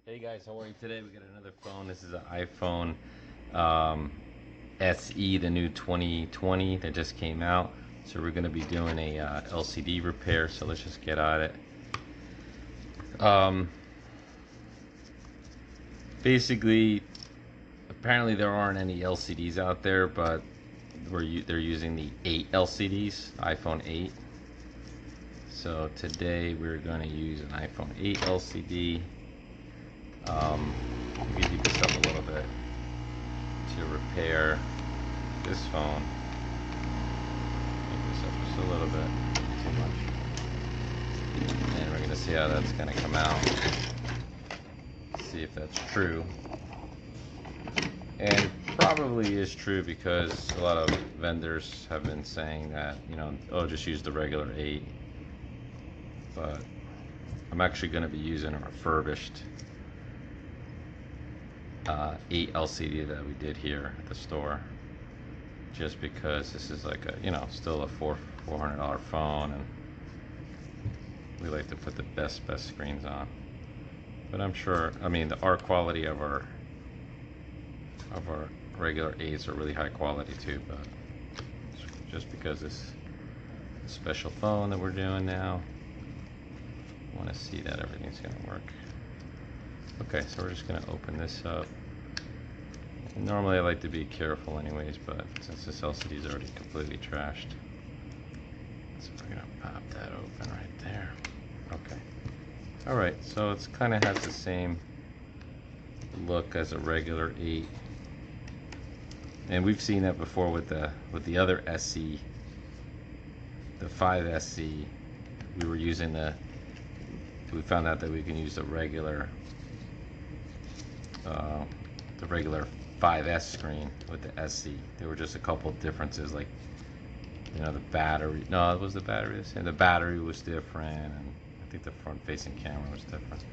Hey guys, how are you today? We got another phone. This is an iPhone SE, the new 2020 that just came out. So we're going to be doing a LCD repair. So let's just get at it. Basically, apparently there aren't any LCDs out there, but they're using the 8 LCDs, iPhone 8. So today we're going to use an iPhone 8 LCD. We can heat this up a little bit to repair this phone. Make this up just a little bit, too much. And we're going to see how that's going to come out. See if that's true. And probably is true because a lot of vendors have been saying that, oh, just use the regular 8. But I'm actually going to be using a refurbished 8 LCD that we did here at the store, just because this is like a still a $400 phone, and we like to put the best screens on. But I'm sure, the art quality of our regular 8s are really high quality too, but just because it's a special phone that we're doing now, I want to see that everything's going to work. Okay, so we're just going to open this up. Normally I like to be careful anyways, but since this LCD is already completely trashed, so we're going to pop that open right there. Okay. Alright, so it's kind of has the same look as a regular 8. And we've seen that before with the other SE, the 5 SE. We found out that we can use the regular 5S screen with the SE. There were just a couple of differences, like the battery. No, it was the battery the same. The battery was different, and I think the front-facing camera was different.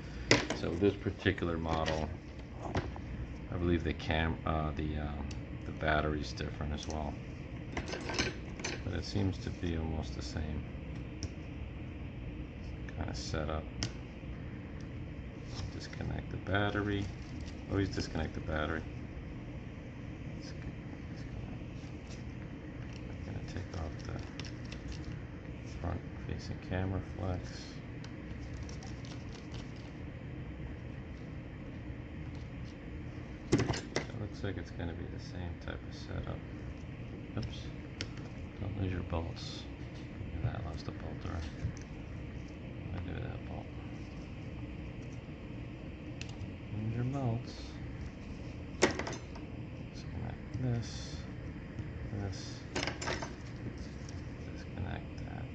So this particular model, I believe the battery's different as well, but it seems to be almost the same kind of setup. Disconnect the battery. Always disconnect the battery. I'm going to take off the front-facing camera flex. It looks like it's going to be the same type of setup. Oops. Don't lose your bolts. Look at that, lost a bolt there. What do I do with that bolt? Lose your bolts. Disconnect this. Disconnect that.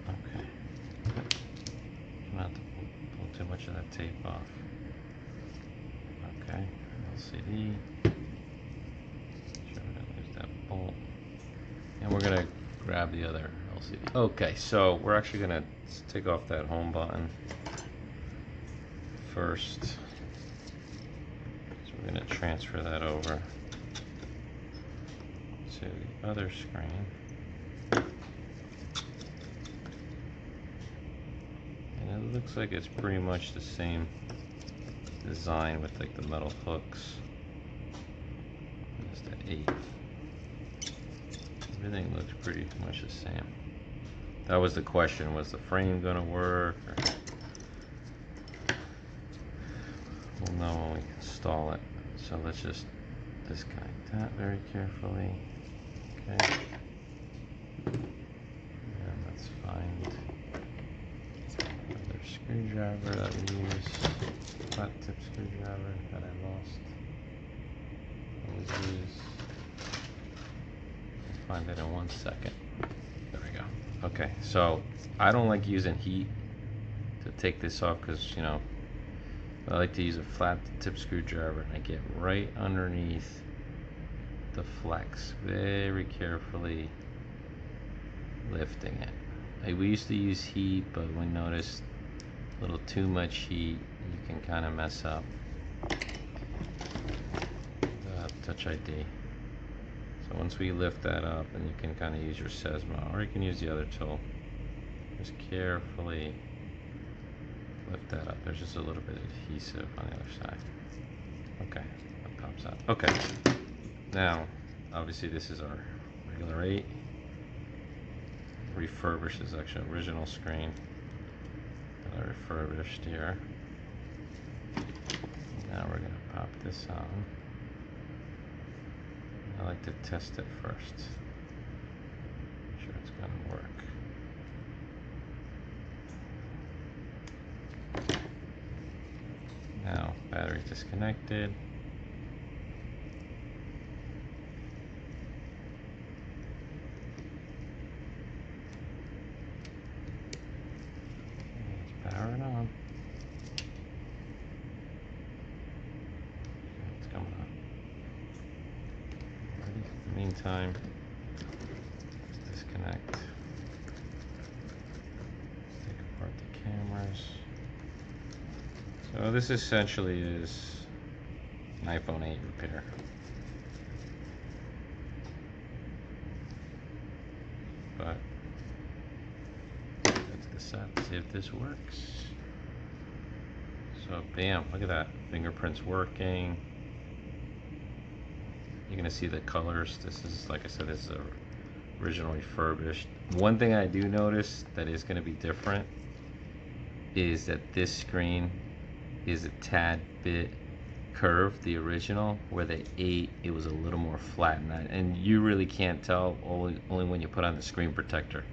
Okay. Not to pull too much of that tape off. Okay, LCD. Sure we don't lose that bolt. And we're gonna grab the other LCD. Okay, so we're actually gonna take off that home button first. So we're gonna transfer that over to the other screen. And it looks like it's pretty much the same design with like the metal hooks as the 8. Everything looks pretty much the same. That was the question, was the frame gonna work? We'll know when we install it. So let's just disconnect that very carefully. Okay. And let's find another screwdriver that we use. Flat tip screwdriver that I lost. Always use. I'll find it in 1 second. There we go. Okay, so I don't like using heat to take this off because, I like to use a flat tip screwdriver, and I get right underneath the flex, very carefully lifting it. We used to use heat, but we noticed a little too much heat, you can kind of mess up the Touch ID. So once we lift that up, and you can kind of use your Sesma, or you can use the other tool. Just carefully lift that up. There's just a little bit of adhesive on the other side. Okay, that pops out. Okay, now obviously this is our regular 8. Refurbished is actually original screen that I refurbished here. Now we're gonna pop this on. I like to test it first. Make sure it's gonna work. Now, battery disconnected. Let's power it on. It's coming on. In the meantime, disconnect. Take apart the cameras. So this essentially is an iPhone 8 repair. But let's decide to see if this works. So bam, look at that. Fingerprints working. You're gonna see the colors. This is, like I said, this is a original refurbished. One thing I do notice that is gonna be different is that this screen is a tad bit curved. The original, where the 8, it was a little more flat, and you really can't tell only when you put on the screen protector,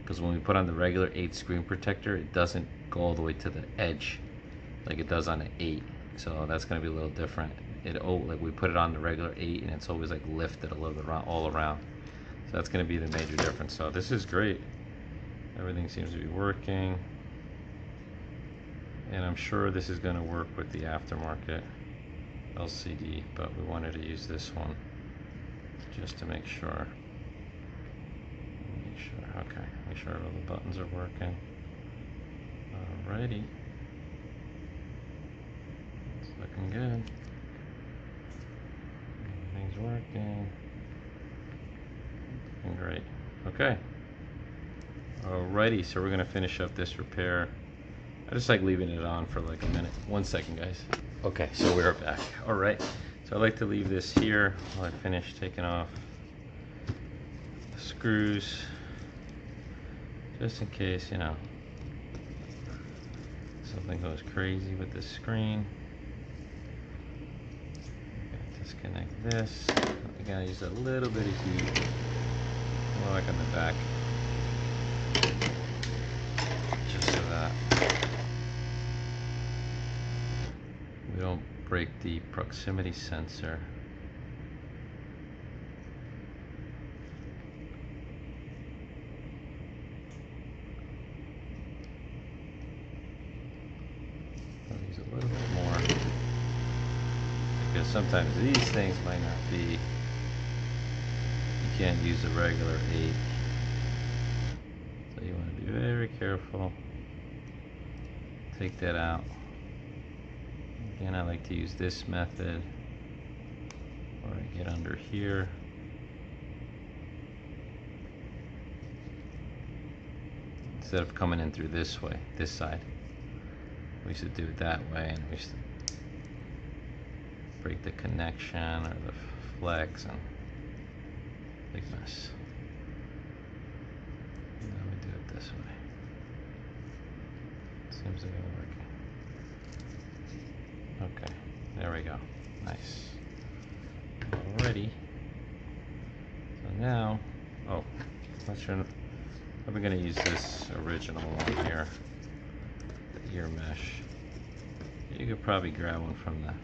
because when we put on the regular 8 screen protector, it doesn't go all the way to the edge like it does on the 8. So that's going to be a little different. Like we put it on the regular 8 and it's always like lifted a little bit all around. So that's going to be the major difference. So this is great. Everything seems to be working. And I'm sure this is going to work with the aftermarket LCD, but we wanted to use this one just to make sure. Okay, make sure all the buttons are working. Alrighty. It's looking good. Everything's working. Looking great. Okay. Alrighty, so we're going to finish up this repair. I just like leaving it on for like a minute. 1 second, guys. Okay, so we're back. All right, so I like to leave this here while I finish taking off the screws, just in case, you know, something goes crazy with this screen. Disconnect this. I gotta use a little bit of heat, more like on the back, just so that we don't break the proximity sensor. I'll use a little bit more, because sometimes these things might not be, you can't use a regular 8. So you want to be very careful. Take that out. Again, I like to use this method where I get under here. Instead of coming in through this way, this side. We used to do it that way, and we used to break the connection or the flex, and big mess. Now we do it this way. Seems to be working. Okay, there we go. Nice. Alrighty. So now, oh, not sure. I'm going to use this original one here, the ear mesh. You could probably grab one from the.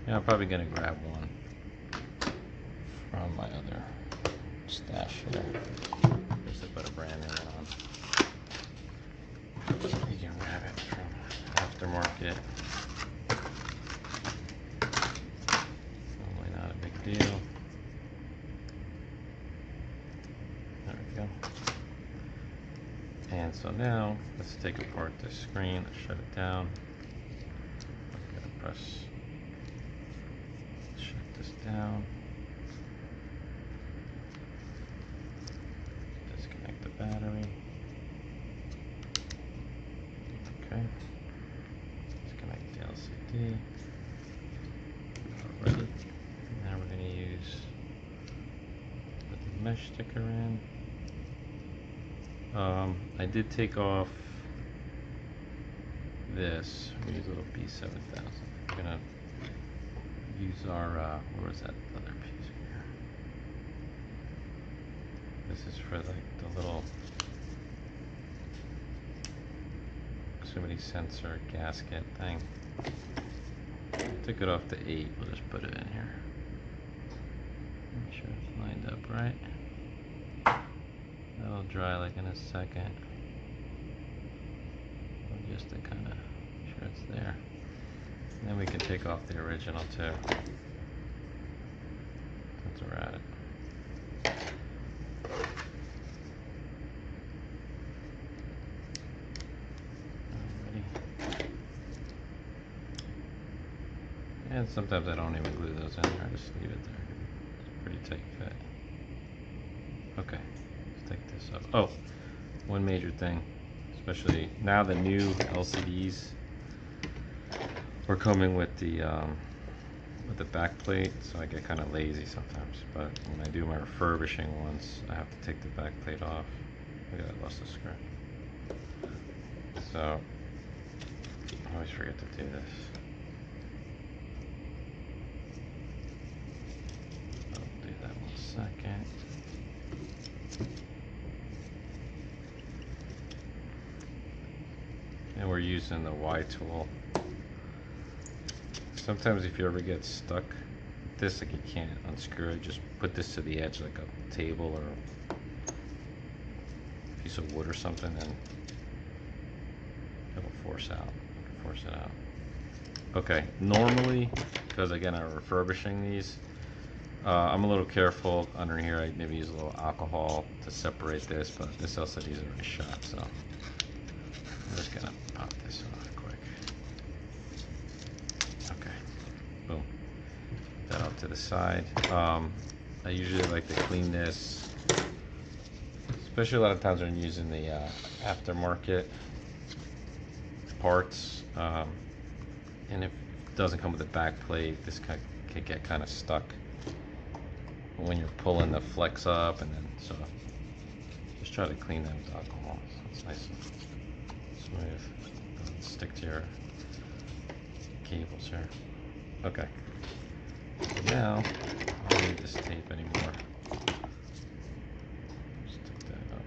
Yeah, I'm probably going to grab one from my other stash here, just to put a brand new one on. You can grab it from aftermarket. Deal. There we go. And so now let's take apart this screen. Let's shut it down. I'm gonna press shut this down. Disconnect the battery. Okay. see. Alrighty. Now we're going to use put the mesh sticker in. I did take off this. We use a little B7000. We're gonna use our where was that other piece here? This is for like the little proximity sensor gasket thing. Took it off the 8. We'll just put it in here. Make sure it's lined up right. That'll dry like in a second. Just to kind of make sure it's there. And then we can take off the original too. Since we're at it. Alrighty. And sometimes I don't even glue those in there, I just leave it there. It's a pretty tight fit. Okay, let's take this up. Oh, one major thing. Especially now the new LCDs are coming with the back plate, so I get kind of lazy sometimes. But when I do my refurbishing ones, I have to take the back plate off. Look at that, I lost the screw. So I always forget to do this. I'll do that 1 second. And we're using the Y tool. Sometimes if you ever get stuck with this, like you can't unscrew it, just put this to the edge like a table or a piece of wood or something, and it'll force out. You can force it out. Okay, normally, because again I'm refurbishing these, I'm a little careful under here. I maybe use a little alcohol to separate this, but this LCD is already shot, so I'm just gonna pop this off quick. Okay, boom. Put that out to the side. I usually like to clean this, especially a lot of times when I'm using the aftermarket parts. And if it doesn't come with a back plate, this can get kind of stuck when you're pulling the flex up, and then so just try to clean that with alcohol so it's nice and smooth. Doesn't stick to your cables here. Okay. Now I don't need this tape anymore. Stick that up.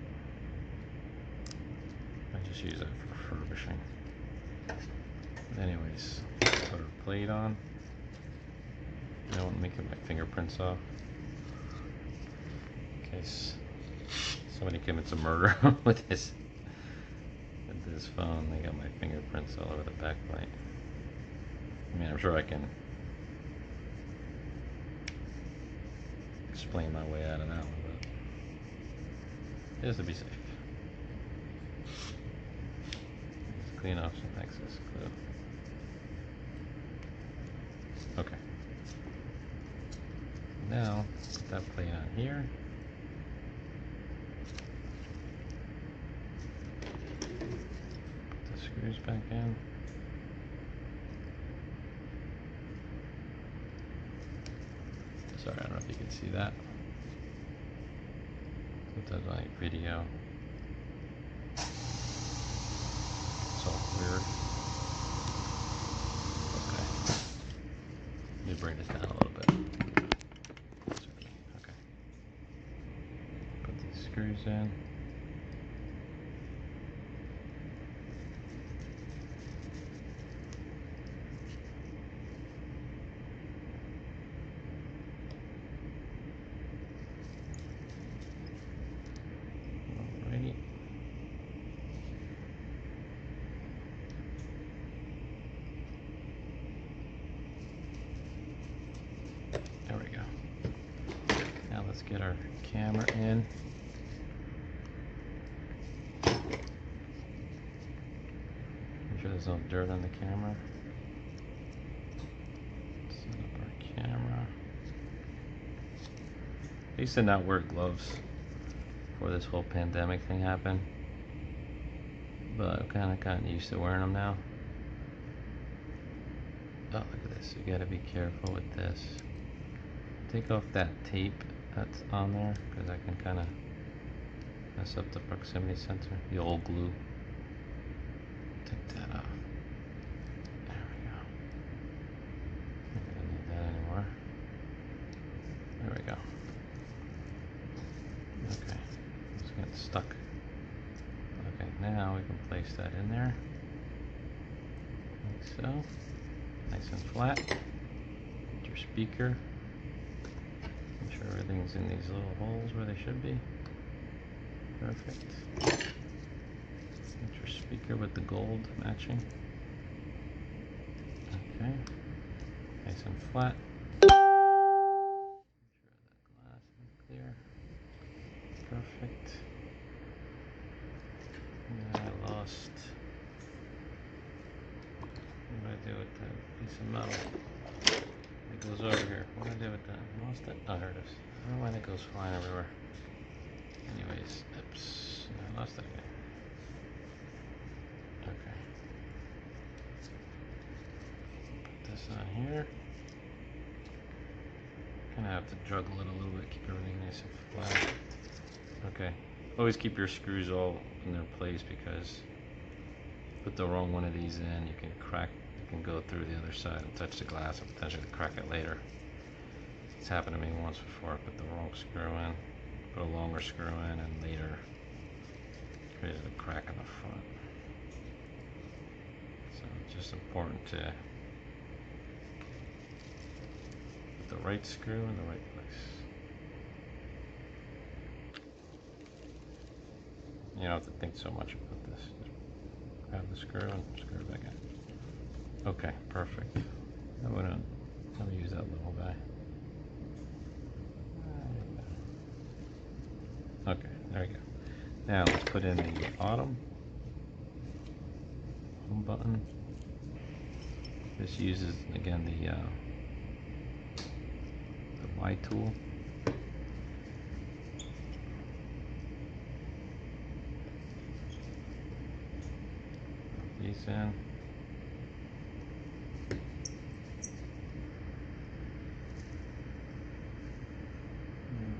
I just use it for refurbishing. Anyways, put our plate on. I don't want to make my fingerprints off in case somebody commits a murder with this phone. They got my fingerprints all over the back plate. I mean, I'm sure I can explain my way out of that one, but just to be safe. Let's clean off some excess glue. Okay. Now, put that plate on here. Put the screws back in. Sorry, I don't know if you can see that. Sometimes like video. It's all weird. Okay. Let me bring this down a little bit. Okay. Put these screws in. Alrighty. There we go. Now let's get our camera in. Make sure there's no dirt on the camera. Set up our camera. I used to not wear gloves before this whole pandemic thing happened, but I've kind of gotten used to wearing them now. Oh, look at this. You gotta be careful with this. Take off that tape that's on there, because that can kind of mess up the proximity sensor, the old glue. Take that off. There we go. I don't need that anymore. There we go. Okay, it's getting stuck. Okay, now we can place that in there, like so. Nice and flat. Get your speaker. Make sure everything's in these little holes where they should be. Perfect. Get your speaker with the gold matching. Okay. Nice and flat. Make sure that glass is clear. Perfect. And then I lost. What do I do with that piece of metal? It goes over here. What do I do with that? I lost it. Oh, here it is. I don't know why that goes flying everywhere. Anyways, oops. I lost it again. Okay. Put this on here. Gonna have to juggle it a little bit, keep everything nice and flat. Okay. Always keep your screws all in their place, because put the wrong one of these in, you can crack, you can go through the other side and touch the glass and potentially crack it later. It's happened to me once before. I put the wrong screw in, put a longer screw in, and later created a crack in the front. So it's just important to put the right screw in the right place. You don't have to think so much about this. Just grab the screw and screw it back in. Okay, perfect. I'm gonna use that little guy. Okay, there we go. Now let's put in the bottom home button. This uses again the Y tool. These in. There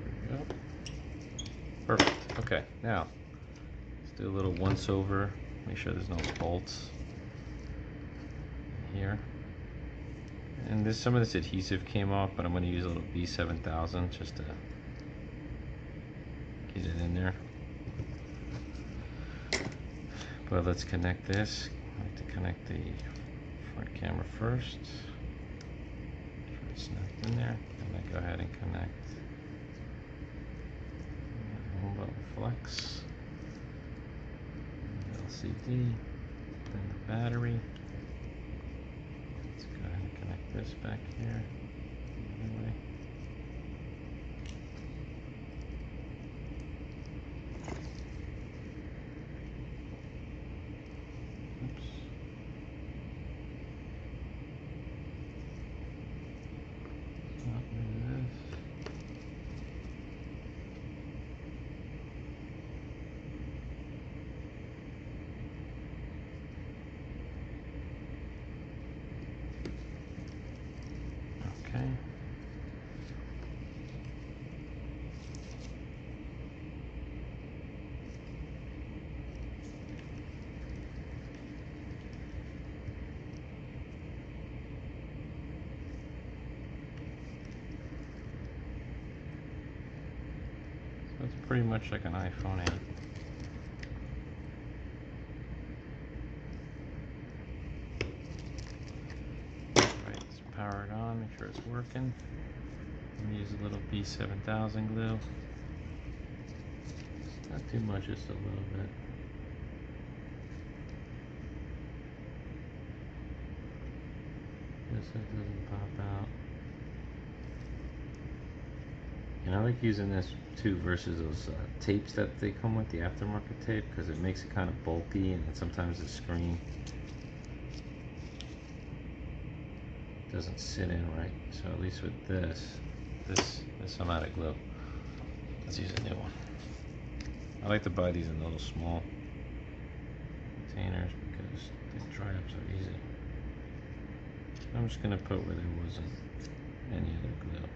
we go. Perfect. Okay, now let's do a little once over. Make sure there's no bolts in here. And this, some of this adhesive came off, but I'm going to use a little B7000 just to get it in there. But let's connect this. I like to connect the front camera first. Make sure it's snapped in there. And then go ahead and connect the home button flex, LCD, then the battery. Let's go ahead and connect this back here. Anyway. Oops. Stop with this. Okay. So it's pretty much like an iPhone 8. Right, let's power it on, make sure it's working. I'm gonna use a little B7000 glue. Not too much, just a little bit. Just so it doesn't pop out. And I like using this too versus those tapes that they come with, the aftermarket tape, because it makes it kind of bulky, and sometimes the screen doesn't sit in right. So at least with this I'm out of glue. Let's use a new one. I like to buy these in little small containers because they dry up so easy. I'm just gonna put where there wasn't any other glue.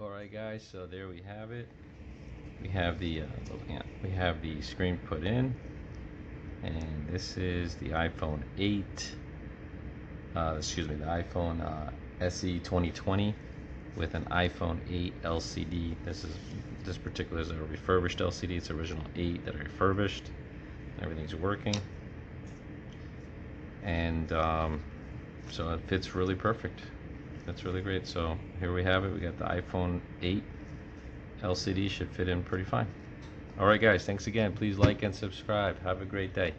Alright guys, so there we have it. We have the we have the screen put in, and this is the iPhone 8. Excuse me, the iPhone SE 2020 with an iPhone 8 LCD. This particular is a refurbished LCD. It's original 8 that are refurbished. Everything's working, and so it fits really perfect. That's really great. So here we have it. We got the iPhone 8 LCD, should fit in pretty fine. Alright guys, thanks again. Please like and subscribe. Have a great day.